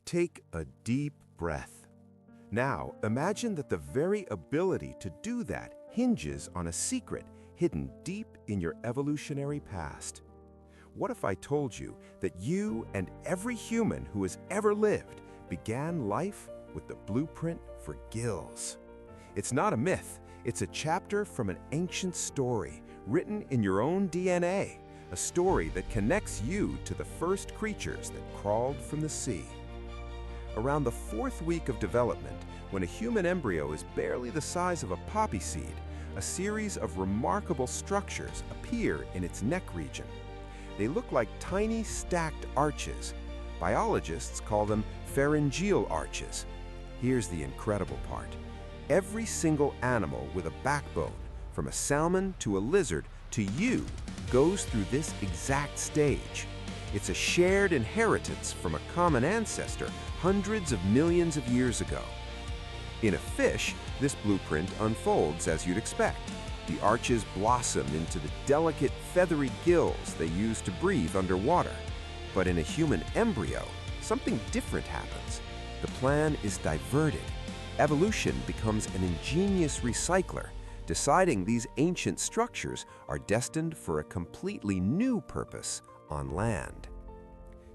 Take a deep breath. Now, imagine that the very ability to do that hinges on a secret hidden deep in your evolutionary past. What if I told you that you and every human who has ever lived began life with the blueprint for gills? It's not a myth, it's a chapter from an ancient story written in your own DNA, a story that connects you to the first creatures that crawled from the sea. Around the 4th week of development, when a human embryo is barely the size of a poppy seed, a series of remarkable structures appear in its neck region. They look like tiny stacked arches. Biologists call them pharyngeal arches. Here's the incredible part. Every single animal with a backbone, from a salmon to a lizard to you, goes through this exact stage. It's a shared inheritance from a common ancestor hundreds of millions of years ago. In a fish, this blueprint unfolds as you'd expect. The arches blossom into the delicate, feathery gills they use to breathe underwater. But in a human embryo, something different happens. The plan is diverted. Evolution becomes an ingenious recycler, deciding these ancient structures are destined for a completely new purpose on land.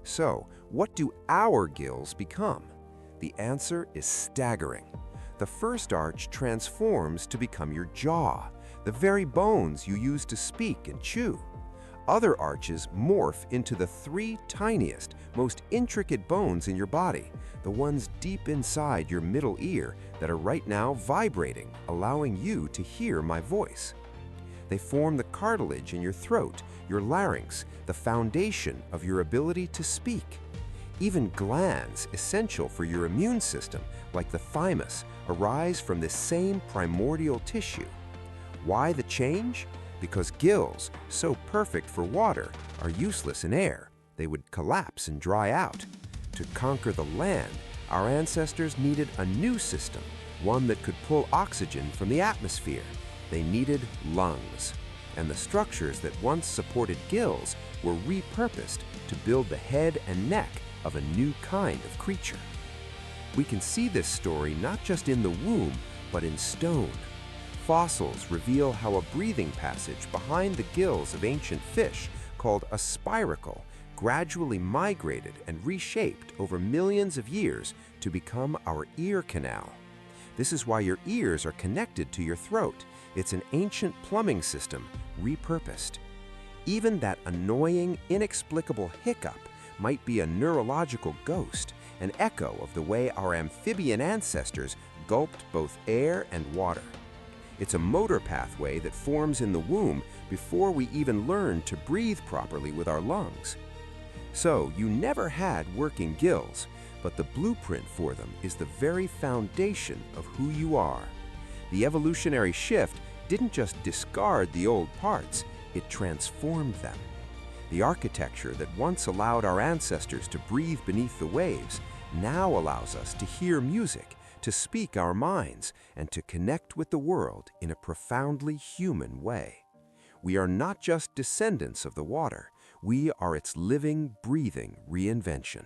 So, what do our gills become? The answer is staggering. The first arch transforms to become your jaw, the very bones you use to speak and chew. Other arches morph into the 3 tiniest, most intricate bones in your body, the ones deep inside your middle ear that are right now vibrating, allowing you to hear my voice. They form the cartilage in your throat, your larynx, the foundation of your ability to speak. Even glands essential for your immune system, like the thymus, arise from this same primordial tissue. Why the change? Because gills, so perfect for water, are useless in air. They would collapse and dry out. To conquer the land, our ancestors needed a new system, one that could pull oxygen from the atmosphere. They needed lungs. And the structures that once supported gills were repurposed to build the head and neck of a new kind of creature. We can see this story not just in the womb, but in stone. Fossils reveal how a breathing passage behind the gills of ancient fish, called a spiracle, gradually migrated and reshaped over millions of years to become our ear canal. This is why your ears are connected to your throat. It's an ancient plumbing system repurposed. Even that annoying, inexplicable hiccup might be a neurological ghost, an echo of the way our amphibian ancestors gulped both air and water. It's a motor pathway that forms in the womb before we even learn to breathe properly with our lungs. So, you never had working gills, but the blueprint for them is the very foundation of who you are. The evolutionary shift didn't just discard the old parts, it transformed them. The architecture that once allowed our ancestors to breathe beneath the waves now allows us to hear music, to speak our minds, and to connect with the world in a profoundly human way. We are not just descendants of the water, we are its living, breathing reinvention.